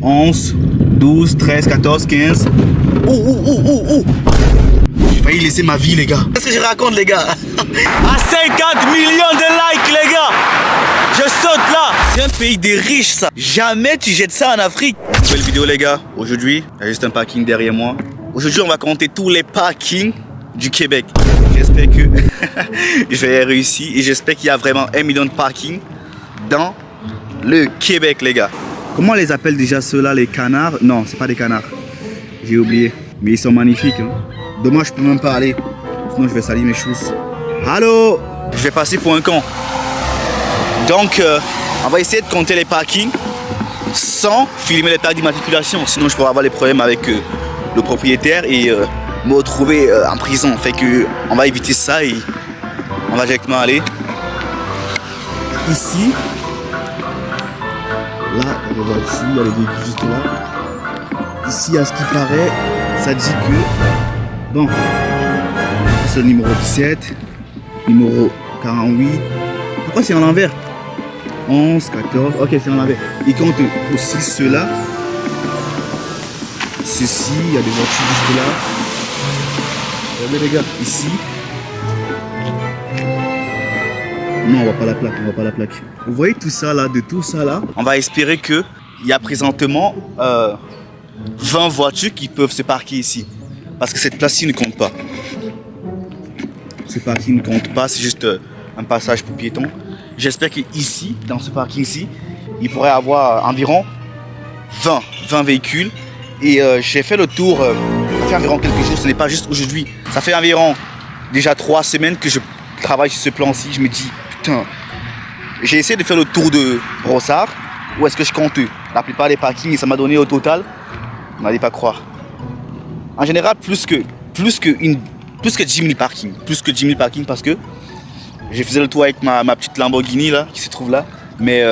11, 12, 13, 14, 15. Oh. J'ai failli laisser ma vie, les gars. Qu'est-ce que je raconte, les gars? À 50 millions de likes, les gars. Je saute là. C'est un pays des riches, ça. Jamais tu jettes ça en Afrique. Nouvelle vidéo, les gars. Aujourd'hui, il y a juste un parking derrière moi. Aujourd'hui, on va compter tous les parkings du Québec. J'espère que je vais réussir et j'espère qu'il y a vraiment 1 million de parkings dans le Québec, les gars. Comment on les appelle déjà ceux-là, les canards? Non, c'est pas des canards. J'ai oublié. Mais ils sont magnifiques. Hein. Dommage, je peux même pas aller. Sinon, je vais salir mes choses. Allô? Je vais passer pour un con. Donc, on va essayer de compter les parkings sans filmer les plaques d'immatriculation. Sinon, je pourrais avoir des problèmes avec le propriétaire et me retrouver en prison. Fait que on va éviter ça et on va directement aller ici. Là, on va voir ici, il y a les véhicules juste là. Ici, à ce qui paraît, ça dit que... Bon, c'est le numéro 17, numéro 48. Pourquoi c'est en l'envers? 11, 14, ok, c'est en l'envers. Il compte aussi ceux-là. Ceci, il y a des voitures juste là. Regardez les gars, ici. Non, on voit pas la plaque, on voit pas la plaque. Vous voyez tout ça là, de tout ça là. On va espérer que il y a présentement 20 voitures qui peuvent se parquer ici. Parce que cette place-ci ne compte pas. Ce parking ne compte pas, c'est juste un passage pour piétons. J'espère qu'ici, dans ce parking-ci, il pourrait y avoir environ 20 véhicules. Et j'ai fait le tour, ça fait environ quelques jours, ce n'est pas juste aujourd'hui. Ça fait environ déjà 3 semaines que je travaille sur ce plan-ci. Je me dis, putain, j'ai essayé de faire le tour de Brossard. Où est-ce que je compte la plupart des parkings et ça m'a donné au total, vous n'allez pas croire. En général, plus que 10 000 parkings. Plus que 10 000 parkings parce que j'ai fait le tour avec ma petite Lamborghini là, qui se trouve là. Mais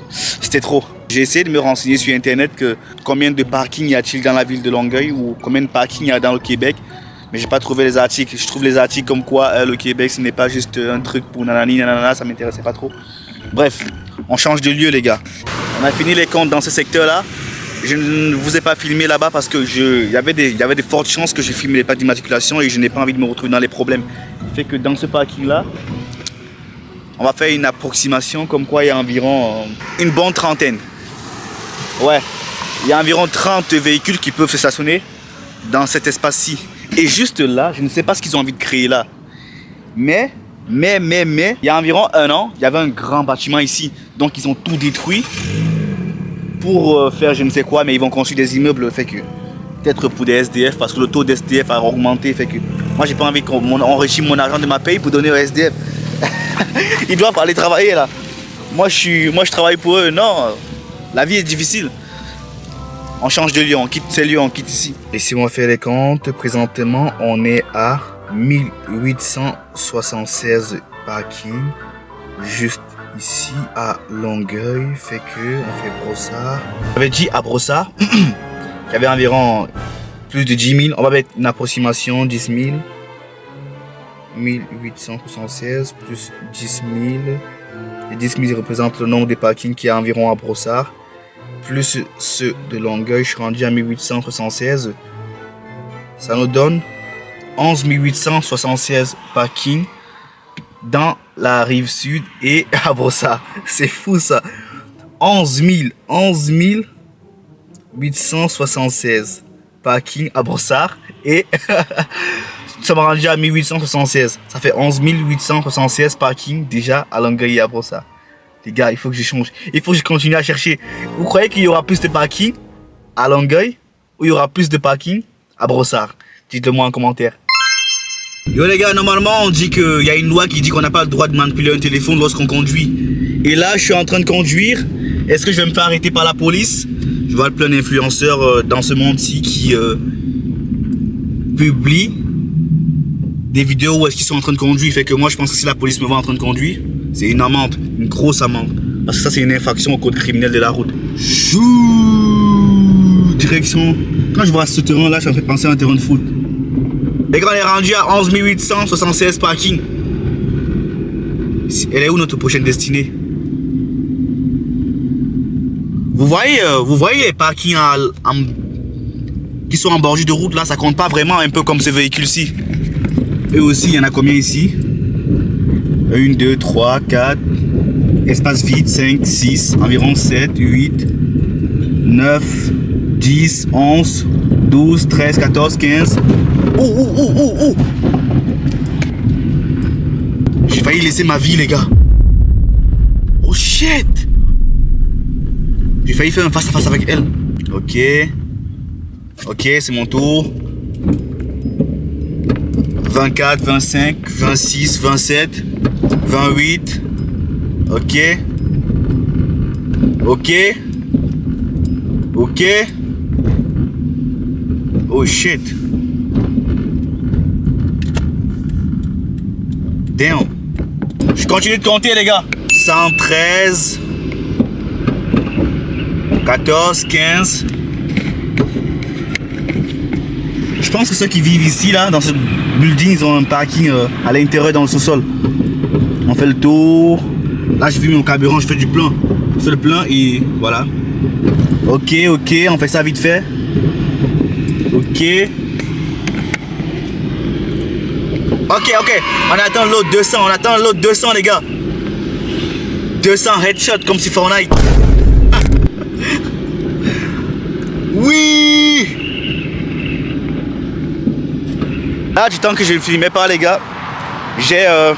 c'était trop. J'ai essayé de me renseigner sur internet que combien de parkings y a-t-il dans la ville de Longueuil ou combien de parkings il y a dans le Québec. Mais j'ai pas trouvé les articles. Je trouve les articles comme quoi le Québec ce n'est pas juste un truc pour nanani nanana, ça m'intéressait pas trop. Bref, on change de lieu les gars. On a fini les comptes dans ce secteur là. Je ne vous ai pas filmé là-bas parce que il y avait des fortes chances que je filme les plaques d'immatriculation et je n'ai pas envie de me retrouver dans les problèmes. Ce qui fait que dans ce parking là, on va faire une approximation comme quoi il y a environ une bonne trentaine. Ouais, il y a environ 30 véhicules qui peuvent se stationner dans cet espace-ci. Et juste là, je ne sais pas ce qu'ils ont envie de créer là. Mais, il y a environ 1 an, il y avait un grand bâtiment ici. Donc ils ont tout détruit pour faire je ne sais quoi, mais ils vont construire des immeubles, fait que peut-être pour des SDF, parce que le taux d'SDF a augmenté, fait que moi j'ai pas envie qu'on enrichisse mon argent de ma paye pour donner aux SDF. Ils doivent aller travailler là. Moi je travaille pour eux, non. La vie est difficile. On change de lieu, on quitte ces lieux, on quitte ici. Et si on fait les comptes, présentement, on est à 1876 parkings. Juste ici à Longueuil. Fait que on fait Brossard. J'avais dit à Brossard qu'il y avait environ plus de 10 000. On va mettre une approximation 10 000. 1876 plus 10 000. Les 10 000 représentent le nombre de parkings qu'il y a environ à Brossard. Plus ceux de Longueuil, je suis rendu à 1876. Ça nous donne 11 876 parkings dans la rive sud et à Brossard. C'est fou ça. 11 876 parkings à Brossard et ça m'a rendu à 1876. Ça fait 11 876 parkings déjà à Longueuil et à Brossard. Les gars, il faut que je change. Il faut que je continue à chercher. Vous croyez qu'il y aura plus de parking à Longueuil ou il y aura plus de parking à Brossard? Dites-le moi en commentaire. Yo les gars, normalement on dit qu'il y a une loi qui dit qu'on n'a pas le droit de manipuler un téléphone lorsqu'on conduit. Et là, je suis en train de conduire. Est-ce que je vais me faire arrêter par la police? Je vois plein d'influenceurs dans ce monde-ci qui publient des vidéos où est-ce qu'ils sont en train de conduire. Fait que moi, je pense que si la police me voit en train de conduire, c'est une amende, une grosse amende. Parce que ça, c'est une infraction au code criminel de la route. Chou, direction. Quand je vois ce terrain-là, ça me fait penser à un terrain de foot. Les gars, on est rendu à 11 876 parking. Elle est où notre prochaine destinée? Vous Vous voyez les parkings qui sont en bordure de route là, ça compte pas vraiment un peu comme ce véhicule-ci. Eux aussi, il y en a combien ici? 1, 2, 3, 4. Espace vide, 5, 6, environ 7, 8, 9, 10, 11, 12, 13, 14, 15. Oh. J'ai failli laisser ma vie, les gars. Oh shit. J'ai failli faire un face à face avec elle. Ok, c'est mon tour. 24, 25, 26, 27, 28. Ok. Oh shit. Damn. Je continue de compter, les gars. 113. 14, 15. Je pense que ceux qui vivent ici, là, dans ce building, ils ont un parking à l'intérieur dans le sous-sol. On fait le tour. Là, j'ai vu mon carburant, je fais du plein. Je fais le plein et voilà. Ok, on fait ça vite fait. Ok, on attend l'autre 200, les gars. 200 headshot comme si Fortnite. Oui. Là, du temps que je ne filmais pas, les gars, je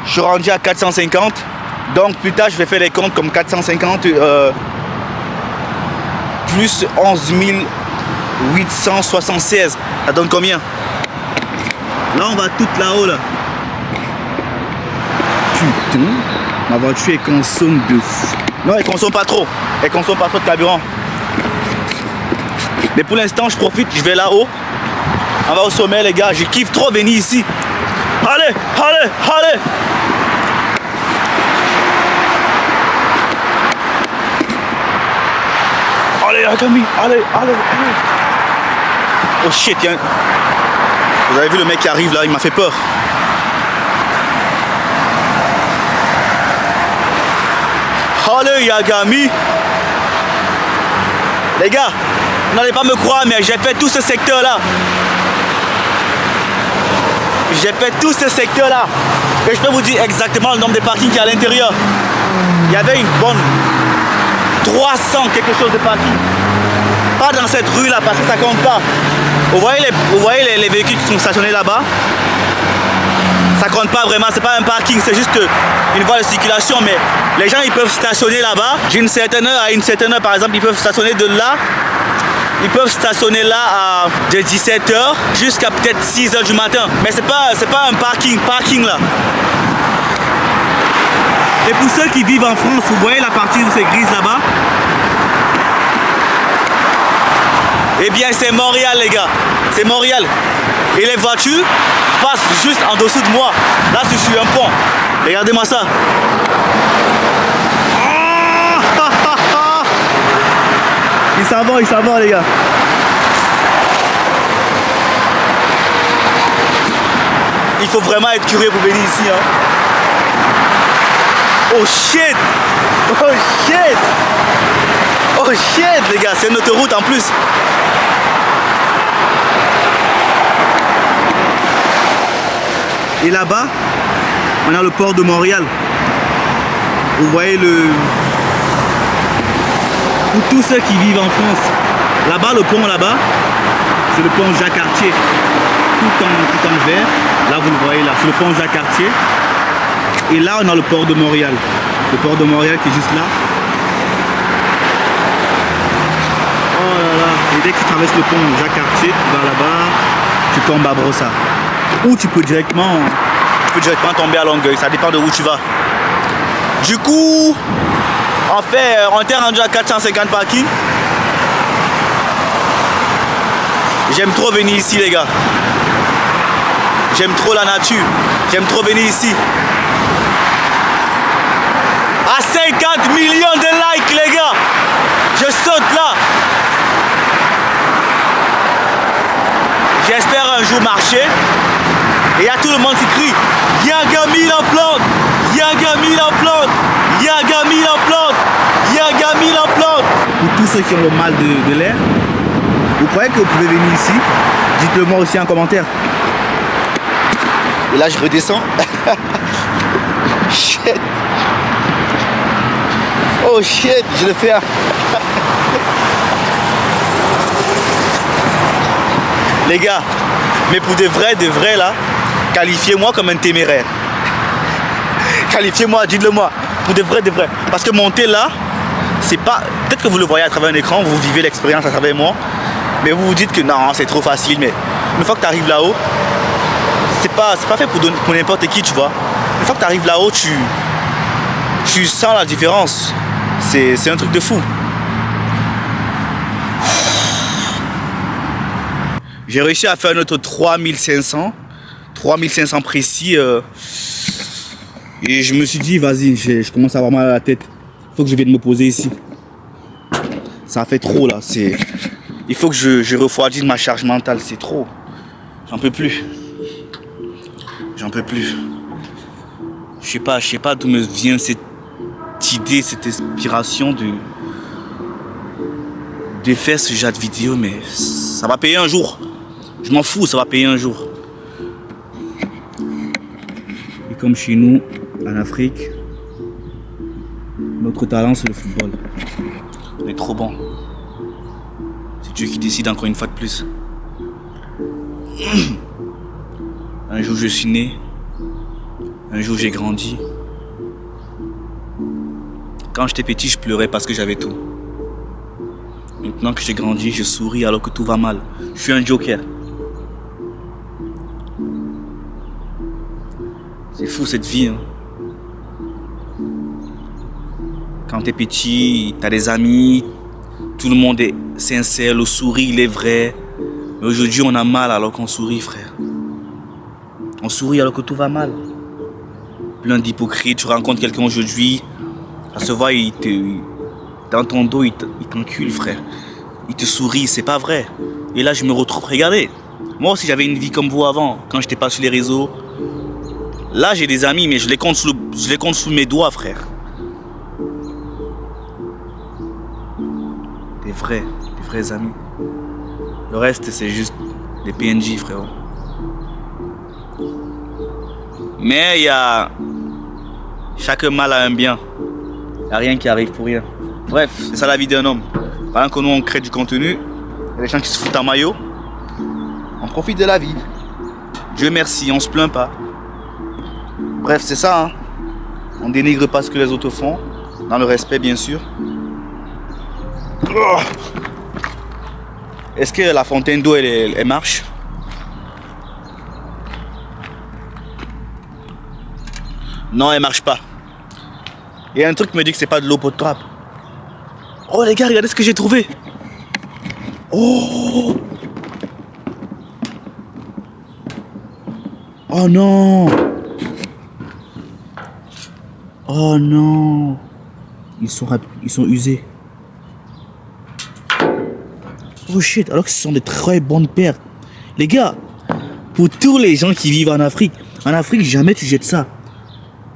suis rendu à 450. Donc plus tard, je vais faire les comptes comme 450 plus 11 876. Ça donne combien? Là, on va tout là-haut, là. Putain, ma voiture, elle consomme de fou. Non, elle consomme pas trop. Elle consomme pas trop de carburant. Mais pour l'instant, je profite, je vais là-haut. On va au sommet, les gars. Je kiffe trop venir ici. Allez. Allez, Agami, allez. Oh shit, vous avez vu le mec qui arrive là, il m'a fait peur. Allez, Agami. Les gars, vous n'allez pas me croire, mais j'ai fait tout ce secteur là. Et je peux vous dire exactement le nombre de parkings qu'il y a à l'intérieur. Il y avait une bonne 300 quelque chose de parking. Pas dans cette rue là parce que ça compte pas. Vous voyez les véhicules qui sont stationnés là-bas. Ça compte pas vraiment, c'est pas un parking, c'est juste une voie de circulation. Mais les gens ils peuvent stationner là-bas. D'une certaine heure à une certaine heure par exemple, ils peuvent stationner de là. Ils peuvent stationner là de 17h jusqu'à peut-être 6h du matin. Mais c'est pas un parking là. Et pour ceux qui vivent en France, vous voyez la partie où c'est grise là-bas? Eh bien c'est Montréal, les gars. C'est Montréal. Et les voitures passent juste en dessous de moi. Là je suis un pont. Regardez-moi ça. Il s'en va, les gars. Il faut vraiment être curieux pour venir ici, hein. Oh shit, les gars, c'est une autoroute en plus. Et là-bas, on a le port de Montréal. Vous voyez pour tous ceux qui vivent en France, là-bas, le pont là-bas, c'est le pont Jacques-Cartier. Tout en vert, là vous le voyez là, c'est le pont Jacques-Cartier. Et là on a le port de Montréal. Le port de Montréal qui est juste là. Oh là là. Et dès que tu traverses le pont Jacques-Cartier, tu vas là-bas, tu tombes à Brossard. Ou tu peux directement tomber à Longueuil, ça dépend de où tu vas. Du coup, on était rendu à 450 parking. J'aime trop venir ici, les gars. J'aime trop la nature. J'aime trop venir ici. À 50 millions de likes, les gars. Je saute là. J'espère un jour marcher. Et il y a tout le monde qui crie Yagami la plante, Yagami la plante, Yagami la plante, Yagami la plante. ceux qui ont le mal de l'air, vous croyez que vous pouvez venir ici? Dites-le moi aussi en commentaire. Et là je redescends. Shit. Oh shit, je le fais. Les gars, mais pour de vrai là, qualifiez-moi comme un téméraire. Qualifiez-moi, dites-le moi. Pour de vrai. Parce que monter là, c'est pas... Peut-être que vous le voyez à travers un écran, vous vivez l'expérience à travers moi. Mais vous vous dites que non, c'est trop facile. Mais une fois que tu arrives là-haut, c'est pas fait pour n'importe qui, tu vois. Une fois que tu arrives là-haut, tu sens la différence. C'est un truc de fou. J'ai réussi à faire notre 3500 précis. Et je me suis dit, vas-y, je commence à avoir mal à la tête. Il faut que je vienne me poser ici. Ça fait trop là. Il faut que je refroidisse ma charge mentale. C'est trop. J'en peux plus. J'en peux plus. Je sais pas d'où me vient cette idée, cette inspiration de faire ce genre de vidéo, mais ça va payer un jour. Je m'en fous, ça va payer un jour. Et comme chez nous, en Afrique, notre talent c'est le football. On est trop bon. C'est Dieu qui décide encore une fois de plus. Un jour je suis né. Un jour j'ai grandi. Quand j'étais petit, je pleurais parce que j'avais tout. Maintenant que j'ai grandi, je souris alors que tout va mal. Je suis un joker. C'est fou cette vie. Hein. Quand t'es petit, t'as des amis, tout le monde est sincère, le sourire il est vrai. Mais aujourd'hui on a mal alors qu'on sourit, frère. On sourit alors que tout va mal. Plein d'hypocrites, tu rencontres quelqu'un aujourd'hui, ça se voit, dans ton dos, il t'encule, frère. Il te sourit, c'est pas vrai. Et là je me retrouve, regardez. Moi aussi j'avais une vie comme vous avant, quand j'étais pas sur les réseaux. Là j'ai des amis, mais je les compte sous mes doigts, frère. Des vrais amis. Le reste c'est juste des PNJ, frérot. Mais il y a... Chaque mal a un bien. Il n'y a rien qui arrive pour rien. Bref, c'est ça la vie d'un homme. Pendant que nous on crée du contenu, il y a des gens qui se foutent en maillot. On profite de la vie. Dieu merci, on se plaint pas. Bref, c'est ça. Hein. On dénigre pas ce que les autres font. Dans le respect, bien sûr. Oh. Est-ce que la fontaine d'eau, elle marche? Non, elle marche pas. Il y a un truc qui me dit que c'est pas de l'eau potable. Oh les gars, regardez ce que j'ai trouvé. Oh. Oh non. Oh non. Ils sont usés. Oh shit, alors que ce sont des très bonnes paires. Les gars, pour tous les gens qui vivent en Afrique, jamais tu jettes ça.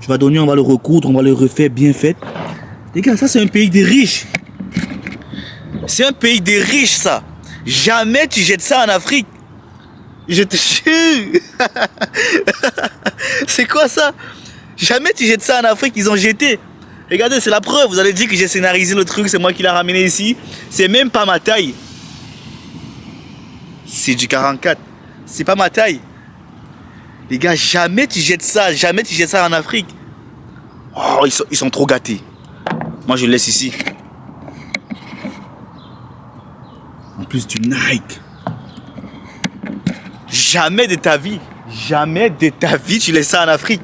Tu vas donner, on va le recoudre, on va le refaire bien fait. Les gars, ça c'est un pays des riches. C'est un pays des riches, ça. Jamais tu jettes ça en Afrique. Je te jure. C'est quoi ça? Jamais tu jettes ça en Afrique, ils ont jeté. Regardez, c'est la preuve. Vous allez dire que j'ai scénarisé le truc, c'est moi qui l'ai ramené ici. C'est même pas ma taille. C'est du 44. C'est pas ma taille. Les gars, jamais tu jettes ça en Afrique. Oh, ils sont trop gâtés. Moi, je le laisse ici. En plus du Nike. Jamais de ta vie, tu laisses ça en Afrique.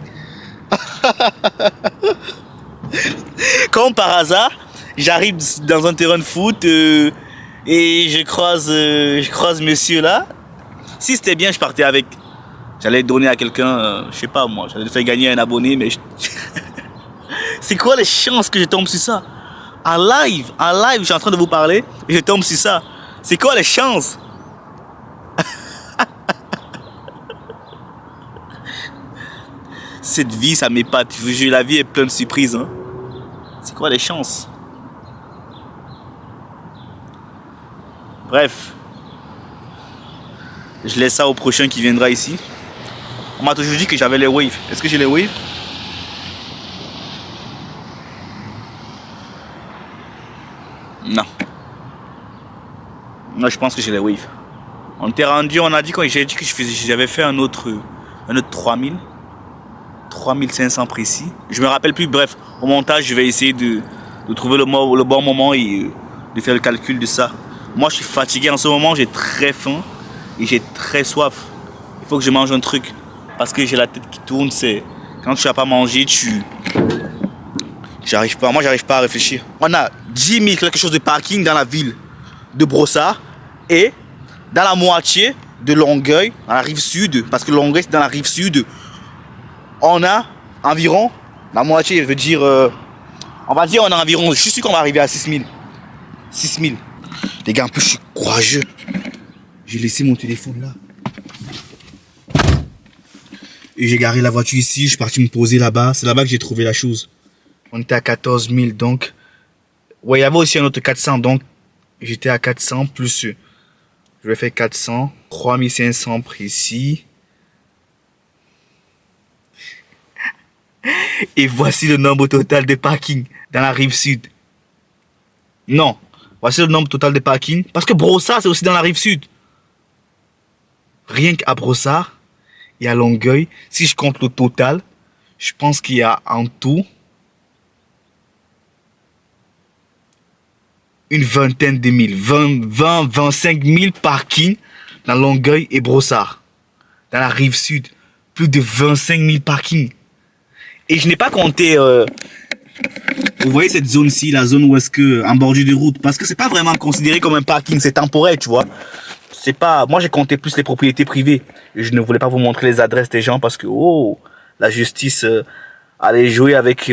Comme par hasard, j'arrive dans un terrain de foot et je croise monsieur là. Si c'était bien, je partais avec. J'allais donner à quelqu'un, je sais pas moi, j'allais le faire gagner un abonné, mais c'est quoi les chances que je tombe sur ça? En live, je suis en train de vous parler et je tombe sur ça. C'est quoi les chances? Cette vie, ça m'épate. Je vous jure, la vie est pleine de surprises. Hein. C'est quoi les chances? Bref. Je laisse ça au prochain qui viendra ici. On m'a toujours dit que j'avais les waves. Est-ce que j'ai les waves? Non. Non, je pense que j'ai les waves. On t'est rendu, on a dit, j'ai dit que j'avais fait un autre 3000. 3500 précis. Je me rappelle plus, bref. Au montage, je vais essayer de trouver le bon moment et de faire le calcul de ça. Moi, je suis fatigué en ce moment, j'ai très faim et j'ai très soif. Il faut que je mange un truc. Parce que j'ai la tête qui tourne, c'est... Quand tu n'as pas mangé, j'arrive pas, moi j'arrive pas à réfléchir. On a 10 000 quelque chose de parking dans la ville de Brossard et dans la moitié de Longueuil, dans la rive sud, parce que Longueuil c'est dans la rive sud, on a environ, la moitié veut dire, on va dire on a environ, je suis sûr qu'on va arriver à 6 000. 6 000. Les gars, en plus je suis courageux. J'ai laissé mon téléphone là. Et j'ai garé la voiture ici, je suis parti me poser là-bas. C'est là-bas que j'ai trouvé la chose. On était à 14 000, donc... Ouais, il y avait aussi un autre 400, donc... J'étais à 400, plus... Je vais faire 400, 3500 précis. Et voici le nombre total de parking dans la rive sud. Non, voici le nombre total de parking. Parce que Brossard, c'est aussi dans la rive sud. Rien qu'à Brossard... Et à Longueuil, si je compte le total, je pense qu'il y a en tout une vingtaine de mille, 25 000 parkings dans Longueuil et Brossard. Dans la rive sud, plus de 25 000 parkings. Et je n'ai pas compté, vous voyez cette zone-ci, la zone où est-ce que, en bordure de route, parce que c'est pas vraiment considéré comme un parking, c'est temporaire, tu vois. C'est pas, moi j'ai compté plus les propriétés privées. Je ne voulais pas vous montrer les adresses des gens parce que oh, la justice allait jouer avec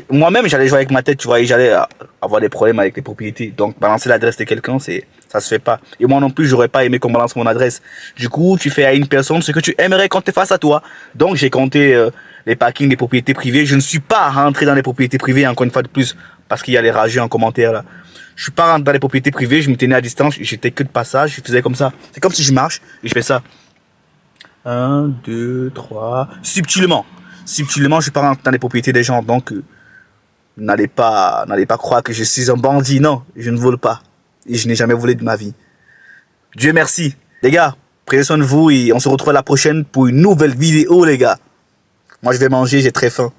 moi-même j'allais jouer avec ma tête, tu vois, et j'allais avoir des problèmes avec les propriétés. Donc balancer l'adresse de quelqu'un, ça se fait pas. Et moi non plus, j'aurais pas aimé qu'on balance mon adresse. Du coup, tu fais à une personne ce que tu aimerais qu'on te fasse à toi. Donc j'ai compté les parkings des propriétés privées. Je ne suis pas rentré dans les propriétés privées encore une fois de plus parce qu'il y a les rageux en commentaire là. Je suis pas rentré dans les propriétés privées, je me tenais à distance, j'étais que de passage, je faisais comme ça. C'est comme si je marche et je fais ça. 1, 2, 3. Subtilement. Subtilement, je suis pas rentré dans les propriétés des gens. Donc, n'allez pas croire que je suis un bandit. Non, je ne vole pas. Et je n'ai jamais volé de ma vie. Dieu merci. Les gars, prenez soin de vous et on se retrouve à la prochaine pour une nouvelle vidéo, les gars. Moi, je vais manger, j'ai très faim.